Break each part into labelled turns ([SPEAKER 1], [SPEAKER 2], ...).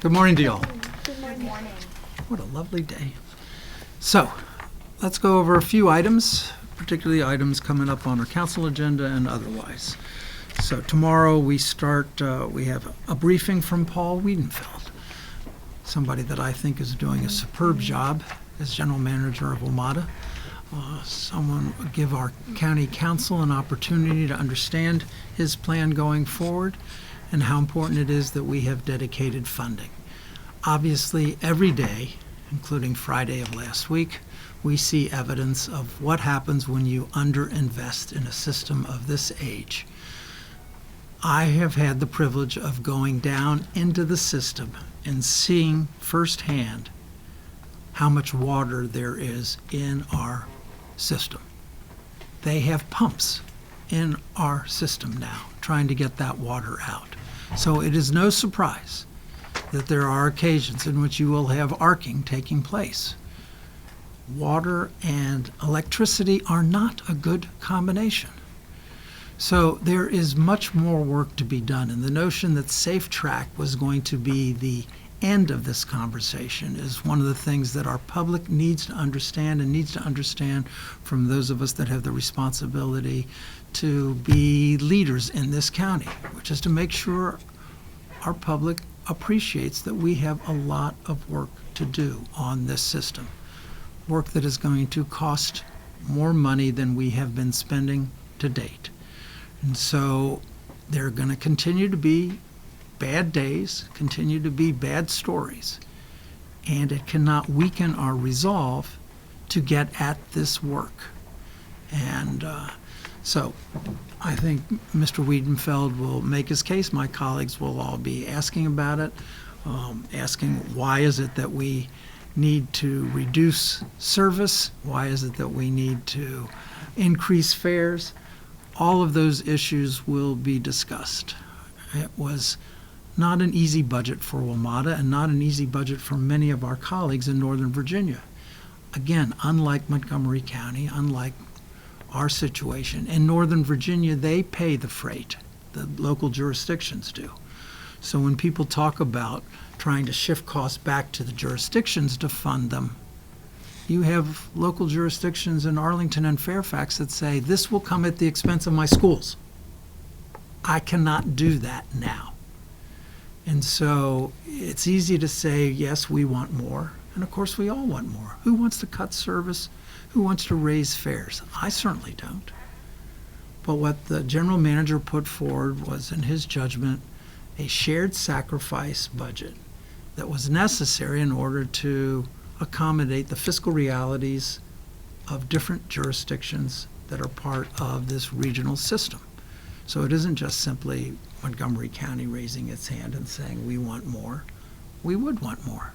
[SPEAKER 1] Good morning to you all.
[SPEAKER 2] Good morning.
[SPEAKER 1] What a lovely day. So, let's go over a few items, particularly items coming up on our council agenda and otherwise. So tomorrow we have a briefing from Paul Wiedenfeld, somebody that I think is doing a superb job as general manager of WMATA. Someone will give our county council an opportunity to understand his plan going forward and how important it is that we have dedicated funding. Obviously, every day, including Friday of last week, we see evidence of what happens when you underinvest in a system of this age. I have had the privilege of going down into the system and seeing firsthand how much water there is in our system. They have pumps in our system now trying to get that water out. So it is no surprise that there are occasions in which you will have arcing taking place. Water and electricity are not a good combination. So there is much more work to be done, and the notion that Safe Track was going to be the end of this conversation is one of the things that our public needs to understand, and needs to understand from those of us that have the responsibility to be leaders in this county, which is to make sure our public appreciates that we have a lot of work to do on this system. Work that is going to cost more money than we have been spending to date. And so there are going to continue to be bad days, continue to be bad stories, and it cannot weaken our resolve to get at this work. And so I think Mr. Wiedenfeld will make his case. My colleagues will all be asking about it, asking why is it that we need to reduce service, why is it that we need to increase fares. All of those issues will be discussed. It was not an easy budget for WMATA and not an easy budget for many of our colleagues in Northern Virginia. Again, unlike Montgomery County, unlike our situation, in Northern Virginia, they pay the freight. The local jurisdictions do. So when people talk about trying to shift costs back to the jurisdictions to fund them, you have local jurisdictions in Arlington and Fairfax that say, this will come at the expense of my schools. I cannot do that now. And so it's easy to say, yes, we want more. And of course, we all want more. Who wants to cut service? Who wants to raise fares? I certainly don't. But what the general manager put forward was, in his judgment, a shared sacrifice budget that was necessary in order to accommodate the fiscal realities of different jurisdictions that are part of this regional system. So it isn't just simply Montgomery County raising its hand and saying, we want more. We would want more.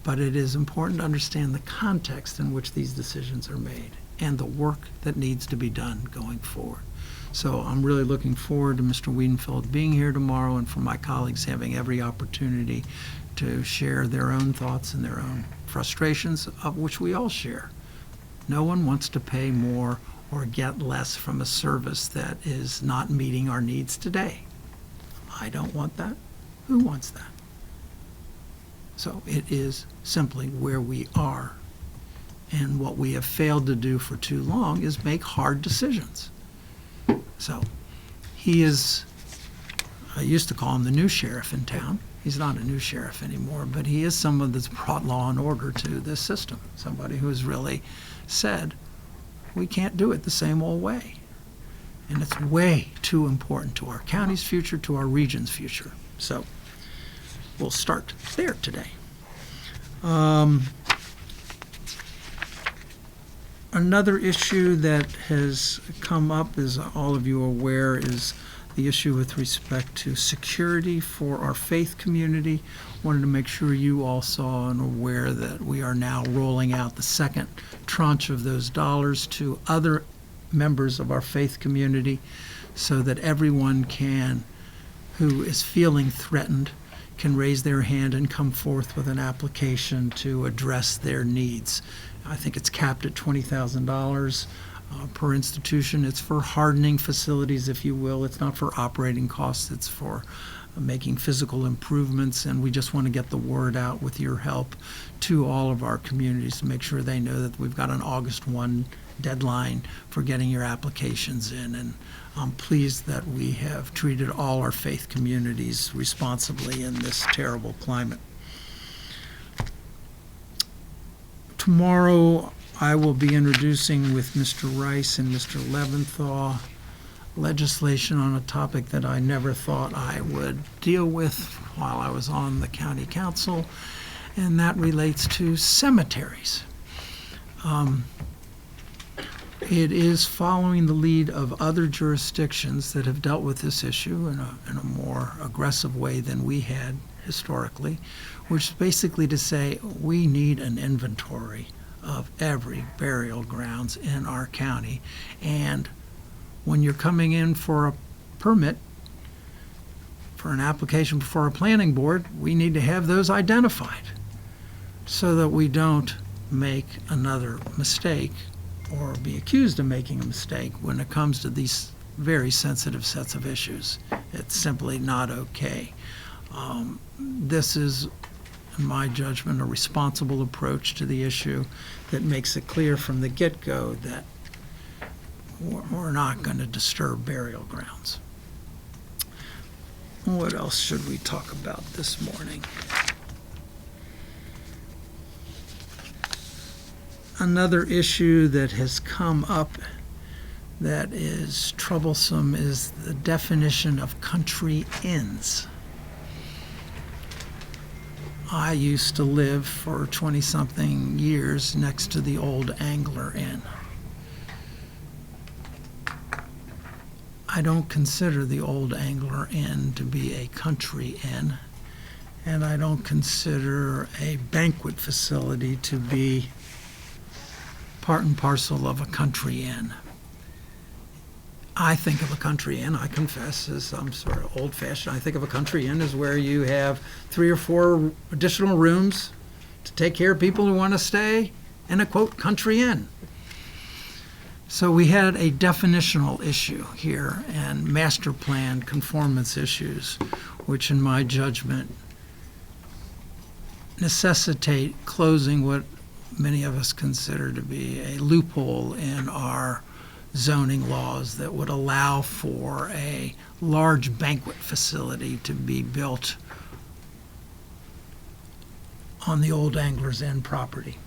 [SPEAKER 1] But it is important to understand the context in which these decisions are made and the work that needs to be done going forward. So I'm really looking forward to Mr. Wiedenfeld being here tomorrow, and for my colleagues having every opportunity to share their own thoughts and their own frustrations, of which we all share. No one wants to pay more or get less from a service that is not meeting our needs today. I don't want that. Who wants that? So it is simply where we are. And what we have failed to do for too long is make hard decisions. So he is, I used to call him the new sheriff in town. He's not a new sheriff anymore, but he is someone that's brought law and order to this system. Somebody who has really said, we can't do it the same old way. And it's way too important to our county's future, to our region's future. So we'll start there today. Another issue that has come up, as all of you are aware, is the issue with respect to security for our faith community. Wanted to make sure you all saw and aware that we are now rolling out the second tranche of those dollars to other members of our faith community, so that everyone who is feeling threatened can raise their hand and come forth with an application to address their needs. I think it's capped at $20,000 per institution. It's for hardening facilities, if you will. It's not for operating costs. It's for making physical improvements, and we just want to get the word out with your help to all of our communities to make sure they know that we've got an August 1 deadline for getting your applications in. And I'm pleased that we have treated all our faith communities responsibly in this terrible climate. Tomorrow, I will be introducing with Mr. Rice and Mr. Leventhal legislation on a topic that I never thought I would deal with while I was on the county council, and that relates to cemeteries. It is following the lead of other jurisdictions that have dealt with this issue in a more aggressive way than we had historically, which is basically to say we need an inventory of every burial grounds in our county. And when you're coming in for a permit, for an application before a planning board, we need to have those identified so that we don't make another mistake or be accused of making a mistake when it comes to these very sensitive sets of issues. It's simply not okay. This is, in my judgment, a responsible approach to the issue that makes it clear from the get-go that we're not going to disturb burial grounds. What else should we talk about this morning? Another issue that has come up that is troublesome is the definition of country inns. I used to live for 20-something years next to the old Angler Inn. I don't consider the old Angler Inn to be a country inn, and I don't consider a banquet facility to be part and parcel of a country inn. I think of a country inn, I confess, as I'm sort of old-fashioned. I think of a country inn as where you have 3 or 4 additional rooms to take care of people who want to stay in a, quote, country inn. So we had a definitional issue here and master plan conformance issues, which in my judgment necessitate closing what many of us consider to be a loophole in our zoning laws that would allow for a large banquet facility to be built on the old Angler's Inn property.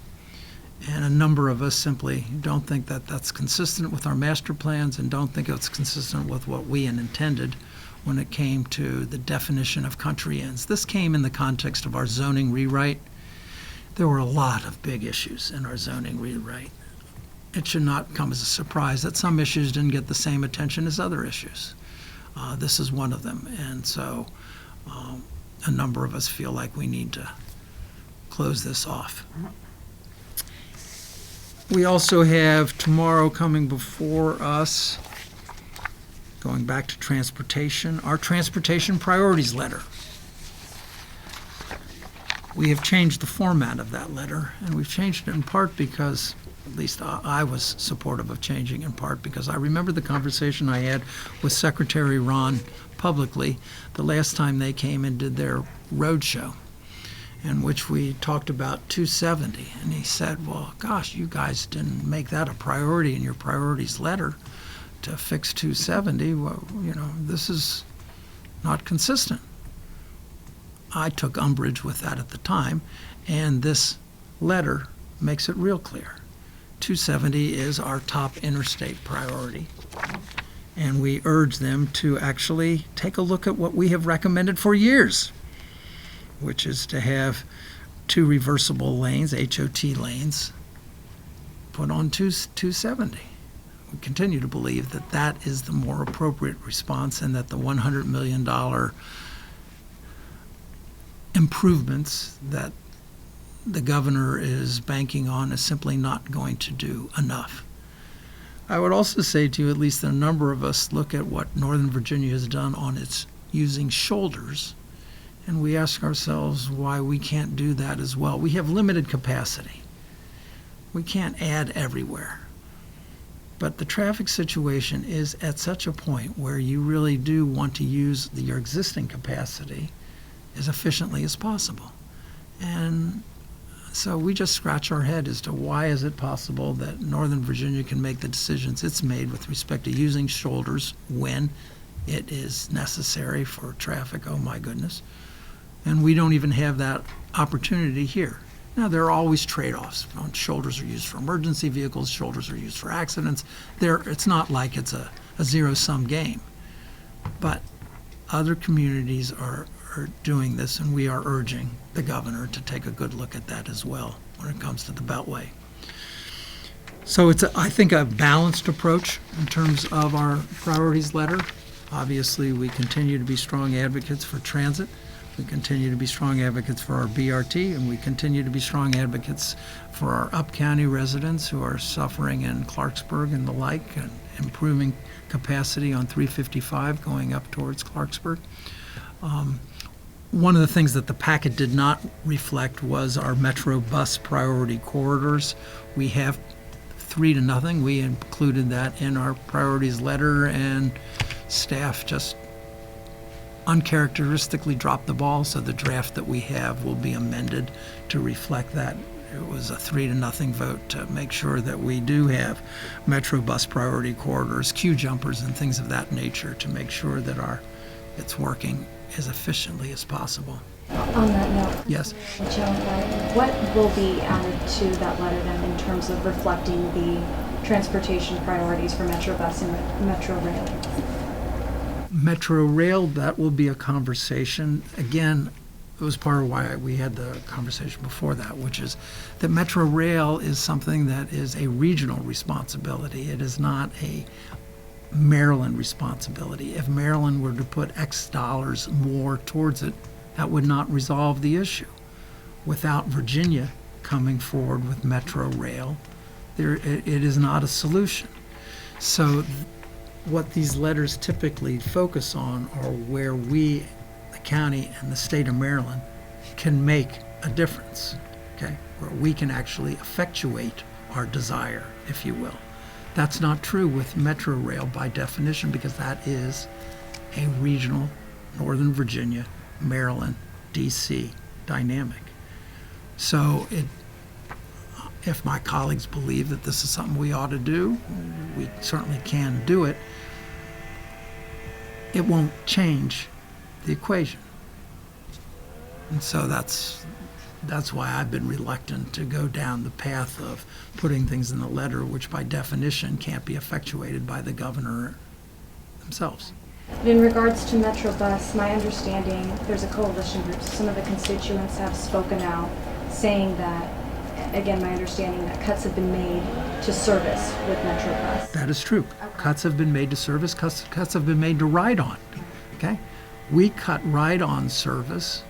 [SPEAKER 1] And a number of us simply don't think that that's consistent with our master plans and don't think it's consistent with what we intended when it came to the definition of country inns. This came in the context of our zoning rewrite. There were a lot of big issues in our zoning rewrite. It should not come as a surprise that some issues didn't get the same attention as other issues. This is one of them, and so a number of us feel like we need to close this off. We also have tomorrow coming before us, going back to transportation, our transportation priorities letter. We have changed the format of that letter, and we've changed it in part because, at least I was supportive of changing in part because I remember the conversation I had with Secretary Ron publicly the last time they came and did their roadshow, in which we talked about 270. And he said, well, gosh, you guys didn't make that a priority in your priorities letter to fix 270. Well, you know, this is not consistent. I took umbrage with that at the time, and this letter makes it real clear. 270 is our top interstate priority, and we urge them to actually take a look at what we have recommended for years, which is to have 2 reversible lanes, HOT lanes, put on 270. We continue to believe that that is the more appropriate response and that the $100 million improvements that the governor is banking on is simply not going to do enough. I would also say to you, at least a number of us look at what Northern Virginia has done on its using shoulders, and we ask ourselves why we can't do that as well. We have limited capacity. We can't add everywhere. But the traffic situation is at such a point where you really do want to use your existing capacity as efficiently as possible. And so we just scratch our head as to why is it possible that Northern Virginia can make the decisions it's made with respect to using shoulders when it is necessary for traffic, oh my goodness. And we don't even have that opportunity here. Now, there are always trade-offs. Shoulders are used for emergency vehicles, shoulders are used for accidents. It's not like it's a zero-sum game. But other communities are doing this, and we are urging the governor to take a good look at that as well when it comes to the Beltway. So it's, I think, a balanced approach in terms of our priorities letter. Obviously, we continue to be strong advocates for transit. We continue to be strong advocates for our BRT, and we continue to be strong advocates for our up-county residents who are suffering in Clarksburg and the like, and improving capacity on 355 going up towards Clarksburg. One of the things that the packet did not reflect was our Metro bus priority corridors. We have 3-0. We included that in our priorities letter, and staff just uncharacteristically dropped the ball, so the draft that we have will be amended to reflect that. It was a 3-0 vote to make sure that we do have Metro bus priority corridors, queue jumpers, and things of that nature to make sure that it's working as efficiently as possible.
[SPEAKER 2] On that note,
[SPEAKER 1] yes,
[SPEAKER 2] what will be added to that letter then in terms of reflecting the transportation priorities for Metro bus and Metro rail?
[SPEAKER 1] Metro rail, that will be a conversation. Again, it was part of why we had the conversation before that, which is that Metro rail is something that is a regional responsibility. It is not a Maryland responsibility. If Maryland were to put X dollars more towards it, that would not resolve the issue. Without Virginia coming forward with Metro rail, it is not a solution. So what these letters typically focus on are where we, the county and the state of Maryland, can make a difference, okay? Where we can actually effectuate our desire, if you will. That's not true with Metro rail by definition, because that is a regional Northern Virginia, Maryland, DC dynamic. So if my colleagues believe that this is something we ought to do, we certainly can do it. It won't change the equation. And so that's why I've been reluctant to go down the path of putting things in the letter, which by definition can't be effectuated by the governor themselves.
[SPEAKER 2] In regards to Metro bus, my understanding, there's a coalition group, so some of the constituents have spoken out saying that, again, my understanding that cuts have been made to service with Metro bus.
[SPEAKER 1] That is true. Okay. Cuts have been made to service, cuts have been made to ride-on, okay? We cut ride-on service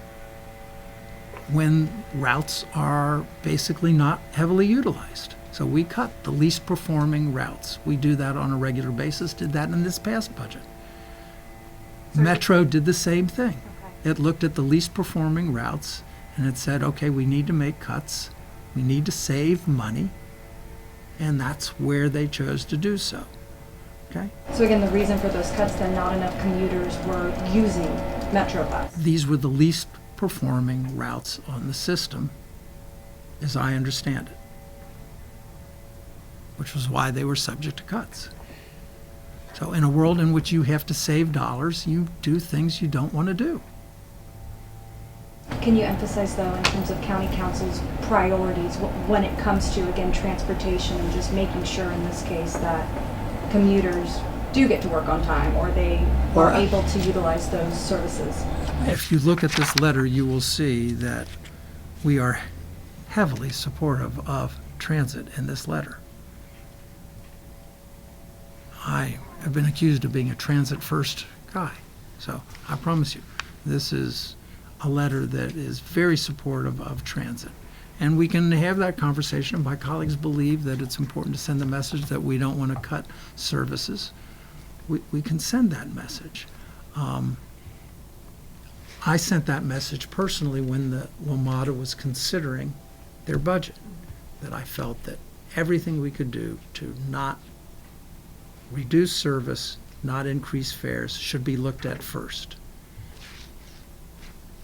[SPEAKER 1] when routes are basically not heavily utilized. So we cut the least performing routes. We do that on a regular basis, did that in this past budget. Metro did the same thing. Okay. It looked at the least performing routes and it said, okay, we need to make cuts. We need to save money. And that's where they chose to do so. Okay?
[SPEAKER 2] So again, the reason for those cuts, then not enough commuters were using Metro bus.
[SPEAKER 1] These were the least performing routes on the system, as I understand it, which was why they were subject to cuts. So in a world in which you have to save dollars, you do things you don't want to do.
[SPEAKER 2] Can you emphasize, though, in terms of county council's priorities when it comes to, again, transportation and just making sure in this case that commuters do get to work on time or they are able to utilize those services?
[SPEAKER 1] If you look at this letter, you will see that we are heavily supportive of transit in this letter. I have been accused of being a transit-first guy, so I promise you, this is a letter that is very supportive of transit. And we can have that conversation. My colleagues believe that it's important to send the message that we don't want to cut services. We can send that message. I sent that message personally when the WMATA was considering their budget, that I felt that everything we could do to not reduce service, not increase fares, should be looked at first.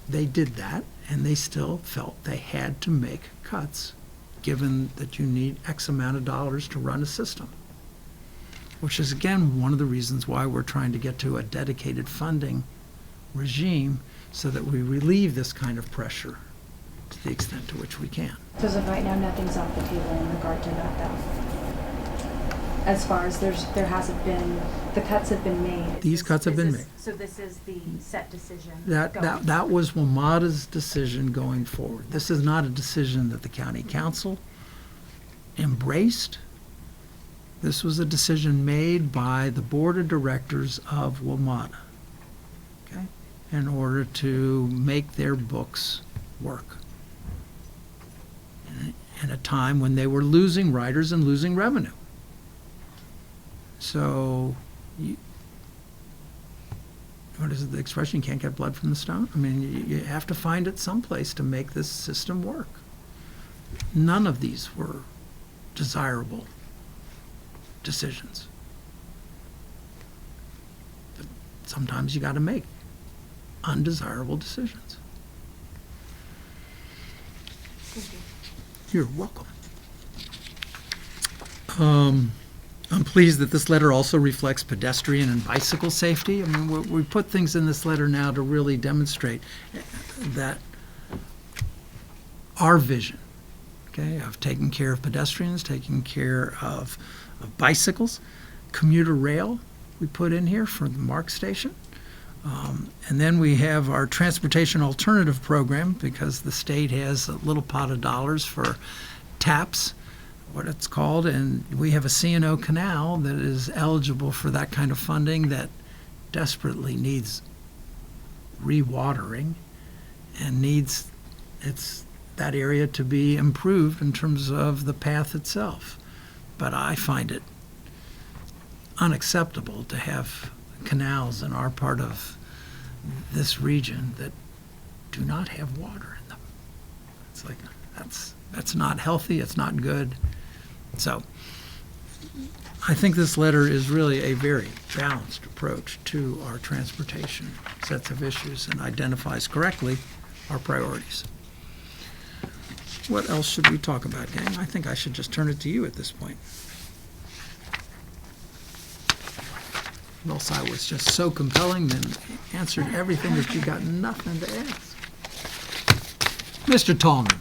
[SPEAKER 1] They did that, and they still felt they had to make cuts, given that you need X amount of dollars to run a system. Which is, again, one of the reasons why we're trying to get to a dedicated funding regime so that we relieve this kind of pressure to the extent to which we can.
[SPEAKER 2] So as of right now, nothing's off the table in regard to that, though. As far as there hasn't been, the cuts have been made.
[SPEAKER 1] These cuts have been made.
[SPEAKER 2] So this is the set decision.
[SPEAKER 1] That was WMATA's decision going forward. This is not a decision that the county council embraced. This was a decision made by the board of directors of WMATA, okay, in order to make their books work in a time when they were losing riders and losing revenue. So, what is it, the expression, you can't get blood from the stone? I mean, you have to find it someplace to make this system work. None of these were desirable decisions. But sometimes you got to make undesirable decisions.
[SPEAKER 2] Thank you.
[SPEAKER 1] You're welcome. I'm pleased that this letter also reflects pedestrian and bicycle safety. I mean, we put things in this letter now to really demonstrate that our vision, okay, of taking care of pedestrians, taking care of bicycles, commuter rail we put in here for the MARC station. And then we have our transportation alternative program, because the state has a little pot of dollars for TAPS, what it's called, and we have a C&O canal that is eligible for that kind of funding that desperately needs rewatering and needs that area to be improved in terms of the path itself. But I find it unacceptable to have canals in our part of this region that do not have water in them. It's like, that's not healthy, it's not good. So I think this letter is really a very balanced approach to our transportation sets of issues and identifies correctly our priorities. What else should we talk about, gang? I think I should just turn it to you at this point. Else I was just so compelling and answered everything that you got nothing to ask. Mr. Tallman.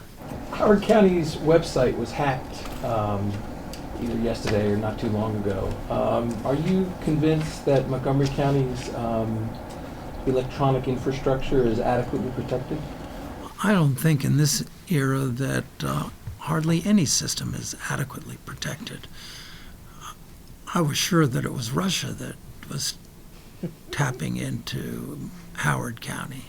[SPEAKER 3] Howard County's website was hacked either yesterday or not too long ago. Are you convinced that Montgomery County's electronic infrastructure is adequately protected?
[SPEAKER 1] I don't think in this era that hardly any system is adequately protected. I was sure that it was Russia that was tapping into Howard County.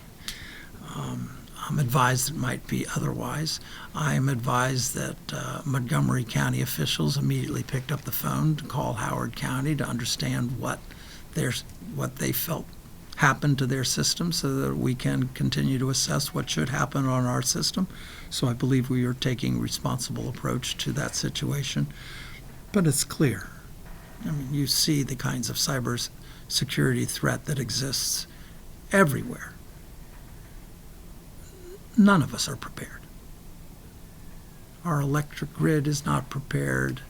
[SPEAKER 1] I'm advised it might be otherwise. I am advised that Montgomery County officials immediately picked up the phone to call Howard County to understand what they felt happened to their system so that we can continue to assess what should happen on our system. So I believe we are taking a responsible approach to that situation. But it's clear. I mean, you see the kinds of cyber security threat that exists everywhere. None of us are prepared. Our electric grid is not prepared.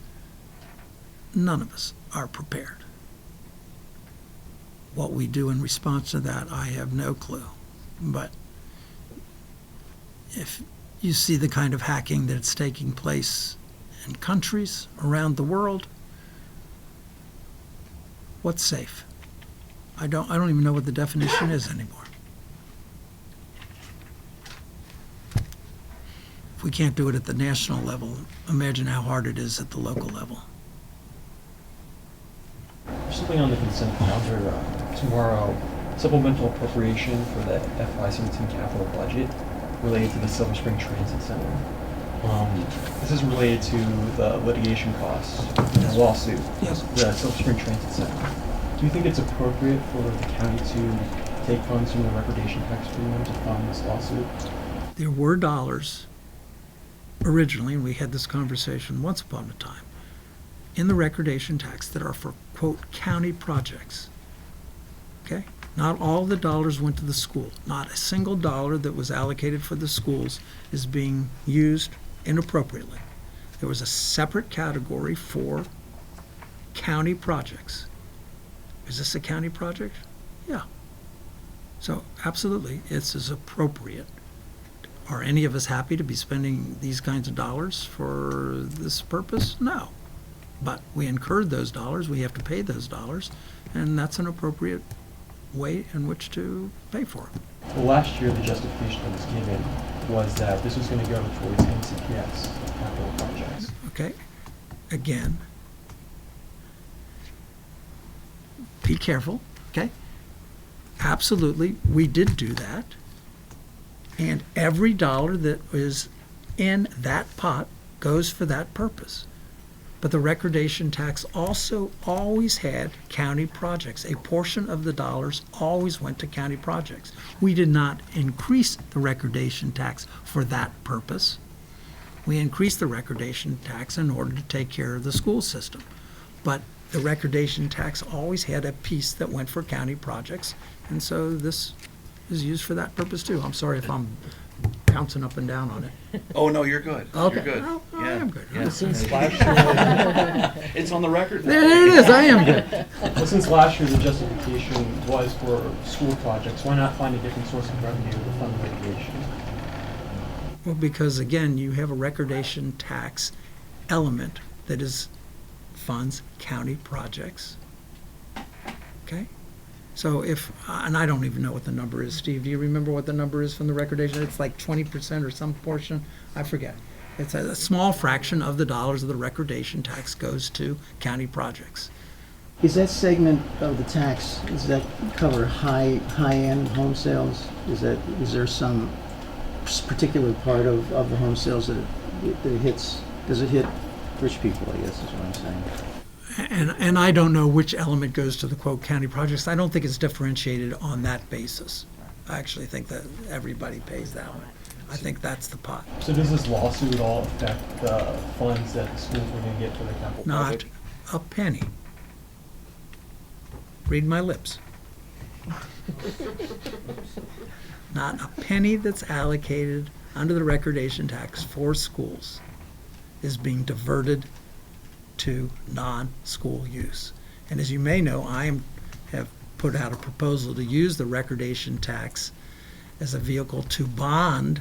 [SPEAKER 1] None of us are prepared. What we do in response to that, I have no clue. But if you see the kind of hacking that's taking place in countries around the world, what's safe? I don't even know what the definition is anymore. If we can't do it at the national level, imagine how hard it is at the local level.
[SPEAKER 4] Something on the consent calendar tomorrow, supplemental appropriation for the FY17 capital budget related to the Silver Spring Transit Center. This is related to the litigation costs in the lawsuit,
[SPEAKER 1] Yes.
[SPEAKER 4] the Silver Spring Transit Center. Do you think it's appropriate for the county to take funds from the recordation tax premium to fund this lawsuit?
[SPEAKER 1] There were dollars originally, and we had this conversation once upon a time, in the recordation tax that are for, quote, county projects. Okay? Not all the dollars went to the school. Not a single dollar that was allocated for the schools is being used inappropriately. There was a separate category for county projects. Is this a county project? Yeah. So absolutely, it's as appropriate. Are any of us happy to be spending these kinds of dollars for this purpose? No. But we incurred those dollars, we have to pay those dollars, and that's an appropriate way in which to pay for it.
[SPEAKER 4] Well, last year, the justification that was given was that this was going to go towards NCPS capital projects.
[SPEAKER 1] Okay? Again, be careful, okay? Absolutely, we did do that. And every dollar that is in that pot goes for that purpose. But the recordation tax also always had county projects. A portion of the dollars always went to county projects. We did not increase the recordation tax for that purpose. We increased the recordation tax in order to take care of the school system. But the recordation tax always had a piece that went for county projects, and so this is used for that purpose too. I'm sorry if I'm bouncing up and down on it.
[SPEAKER 5] Oh, no, you're good.
[SPEAKER 1] Okay.
[SPEAKER 5] You're good.
[SPEAKER 1] Oh, I
[SPEAKER 5] Yeah.
[SPEAKER 1] am good.
[SPEAKER 5] Yeah.
[SPEAKER 4] Since last year,
[SPEAKER 5] It's on the record now.
[SPEAKER 1] There it is, I am good.
[SPEAKER 4] well, since last year the justification was for school projects, why not find a different source of revenue to fund litigation?
[SPEAKER 1] Well, because again, you have a recordation tax element that is funds county projects. Okay? So if, and I don't even know what the number is. Steve, do you remember what the number is from the recordation? It's like 20% or some portion? I forget. It's a small fraction of the dollars of the recordation tax goes to county projects.
[SPEAKER 6] Is that segment of the tax, does that cover high-end home sales? Is there some particular part of the home sales that it hits? Does it hit rich people, I guess is what I'm saying.
[SPEAKER 1] And I don't know which element goes to the quote county projects. I don't think it's differentiated on that basis. I actually think that everybody pays that one. I think that's the pot.
[SPEAKER 4] So does this lawsuit at all affect the funds that the schools were going to get for the capital
[SPEAKER 1] Not
[SPEAKER 4] project?
[SPEAKER 1] a penny. Read my lips. Not a penny that's allocated under the recordation tax for schools is being diverted to non-school use. And as you may know, have put out a proposal to use the recordation tax as a vehicle to bond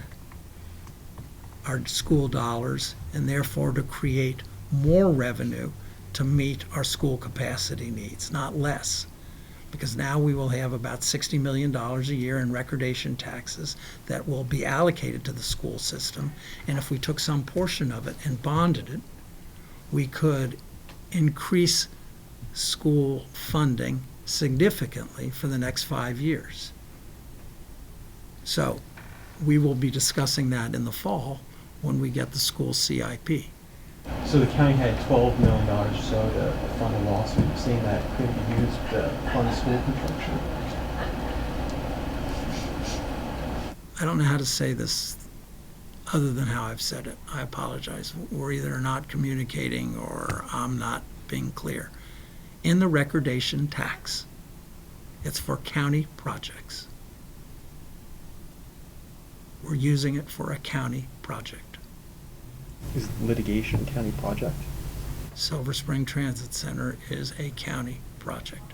[SPEAKER 1] our school dollars and therefore to create more revenue to meet our school capacity needs, not less. Because now we will have about $60 million a year in recordation taxes that will be allocated to the school system. And if we took some portion of it and bonded it, we could increase school funding significantly for the next 5 years. So we will be discussing that in the fall when we get the school CIP.
[SPEAKER 4] So the county had $12 million or so to fund a lawsuit saying that it couldn't be used to fund school construction.
[SPEAKER 1] I don't know how to say this other than how I've said it. I apologize. We're either not communicating or I'm not being clear. In the recordation tax, it's for county projects. We're using it for a county project.
[SPEAKER 4] Is litigation a county project?
[SPEAKER 1] Silver Spring Transit Center is a county project.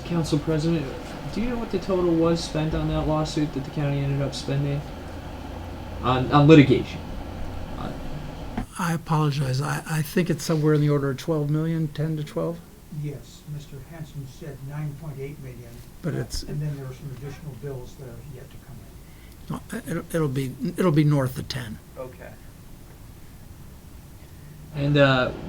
[SPEAKER 7] Council President, do you know what the total was spent on that lawsuit that the county ended up spending? On litigation?
[SPEAKER 1] I apologize. I think it's somewhere in the order of 12 million, 10 to 12,
[SPEAKER 8] Yes, Mr. Hanson said 9.8 million.
[SPEAKER 1] but it's,
[SPEAKER 8] And then there were some additional bills that are yet to come in.
[SPEAKER 1] it'll be north of 10.
[SPEAKER 5] Okay.
[SPEAKER 7] And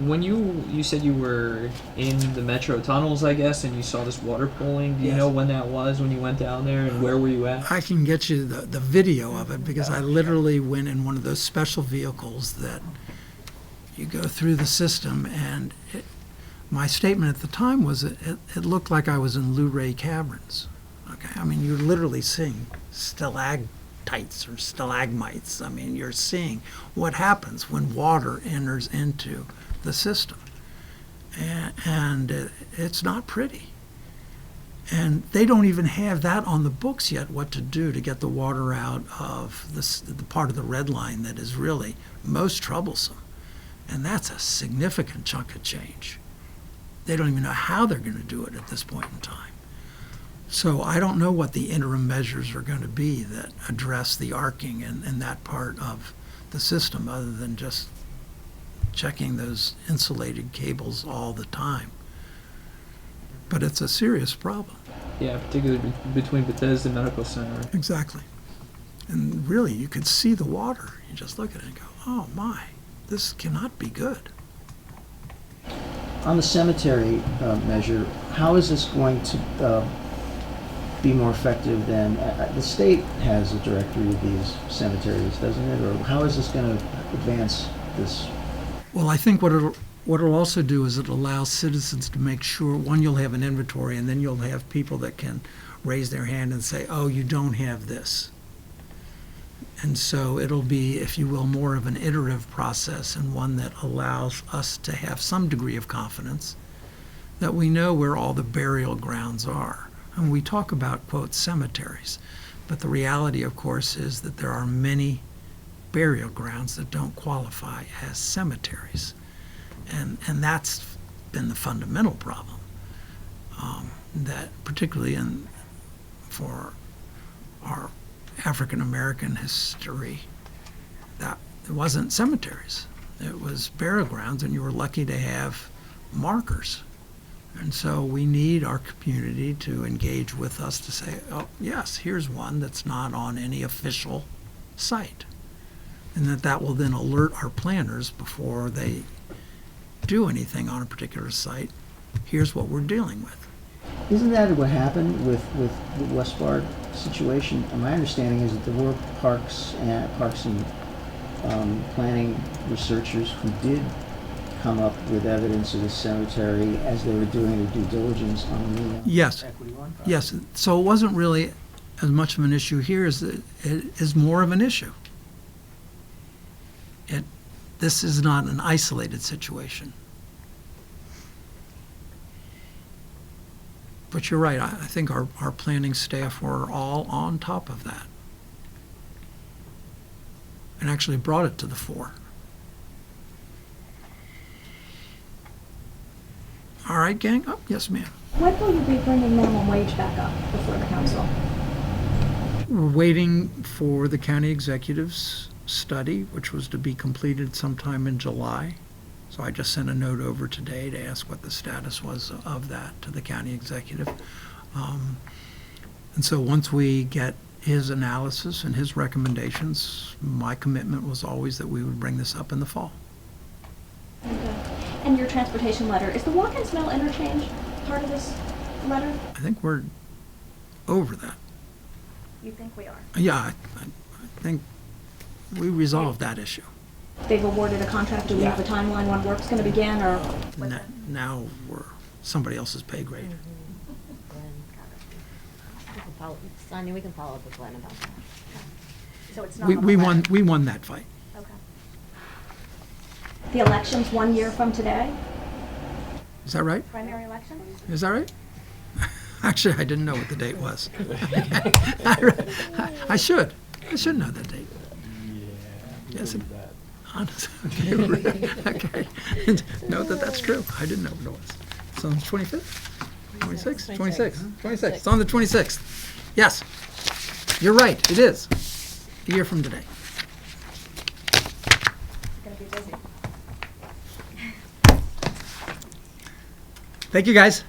[SPEAKER 7] when you said you were in the metro tunnels, I guess, and you saw this water pooling, do you
[SPEAKER 1] Yes.
[SPEAKER 7] know when that was, when you went down there, and where were you at?
[SPEAKER 1] I can get you the video of it because I literally went in one of those special vehicles that you go through the system, and my statement at the time was it looked like I was in Luray Caverns. Okay, I mean, you're literally seeing stalactites or stalagmites. I mean, you're seeing what happens when water enters into the system. And it's not pretty. And they don't even have that on the books yet, what to do to get the water out of the part of the red line that is really most troublesome. And that's a significant chunk of change. They don't even know how they're going to do it at this point in time. So I don't know what the interim measures are going to be that address the arcing and that part of the system, other than just checking those insulated cables all the time. But it's a serious problem.
[SPEAKER 7] Yeah, particularly between Bethesda Medical Center.
[SPEAKER 1] Exactly. And really, you could see the water. You just look at it and go, oh my, this cannot be good.
[SPEAKER 6] On the cemetery measure, how is this going to be more effective than, the state has a directory of these cemeteries, doesn't it? Or how is this going to advance this?
[SPEAKER 1] Well, I think what it'll also do is it allows citizens to make sure, one, you'll have an inventory, and then you'll have people that can raise their hand and say, oh, you don't have this. And so it'll be, if you will, more of an iterative process, and one that allows us to have some degree of confidence that we know where all the burial grounds are. And we talk about, quote, cemeteries, but the reality, of course, is that there are many burial grounds that don't qualify as cemeteries. And that's been the fundamental problem, that particularly for our African American history, that it wasn't cemeteries. It was burial grounds, and you were lucky to have markers. And so we need our community to engage with us to say, oh, yes, here's one that's not on any official site. And that will then alert our planners before they do anything on a particular site. Here's what we're dealing with.
[SPEAKER 6] Isn't that what happened with the Westbard situation? And my understanding is that there were parks and planning researchers who did come up with evidence of the cemetery as they were doing their due diligence on the
[SPEAKER 1] Yes.
[SPEAKER 6] Equity One project.
[SPEAKER 1] Yes, so it wasn't really as much of an issue here as it is more of an issue. This is not an isolated situation. But you're right, I think our planning staff were all on top of that and actually brought it to the fore. All right, gang? Oh, yes, ma'am.
[SPEAKER 2] When will you be bringing minimum wage back up before the council?
[SPEAKER 1] We're waiting for the county executive's study, which was to be completed sometime in July. So I just sent a note over today to ask what the status was of that to the county executive. And so once we get his analysis and his recommendations, my commitment was always that we would bring this up in the fall.
[SPEAKER 2] Okay. And your transportation letter, is the Watkins Mill interchange part of this letter?
[SPEAKER 1] I think we're over that.
[SPEAKER 2] You think we are?
[SPEAKER 1] Yeah, I think we resolved that issue.
[SPEAKER 2] They've awarded a contract. Do we have a timeline when work's going to begin, or?
[SPEAKER 1] Now we're somebody else's pay grade.
[SPEAKER 5] Sonia, we can follow up with Glenn about that.
[SPEAKER 2] So it's not
[SPEAKER 1] We,
[SPEAKER 2] on the
[SPEAKER 1] we
[SPEAKER 2] letter.
[SPEAKER 1] won. We won that fight.
[SPEAKER 2] Okay. The election's 1 year from today?
[SPEAKER 1] Is that right?
[SPEAKER 2] Primary elections?
[SPEAKER 1] Is that right? Actually, I didn't know what the date was. I should know the date. Yes, it, honestly. Okay. Note that that's true. I didn't know what it was. It's on the 25th? 26th? 26th. 26th. It's on the 26th. Yes. You're right. It is. A year from today.
[SPEAKER 2] Gonna be busy.
[SPEAKER 1] Thank you, guys.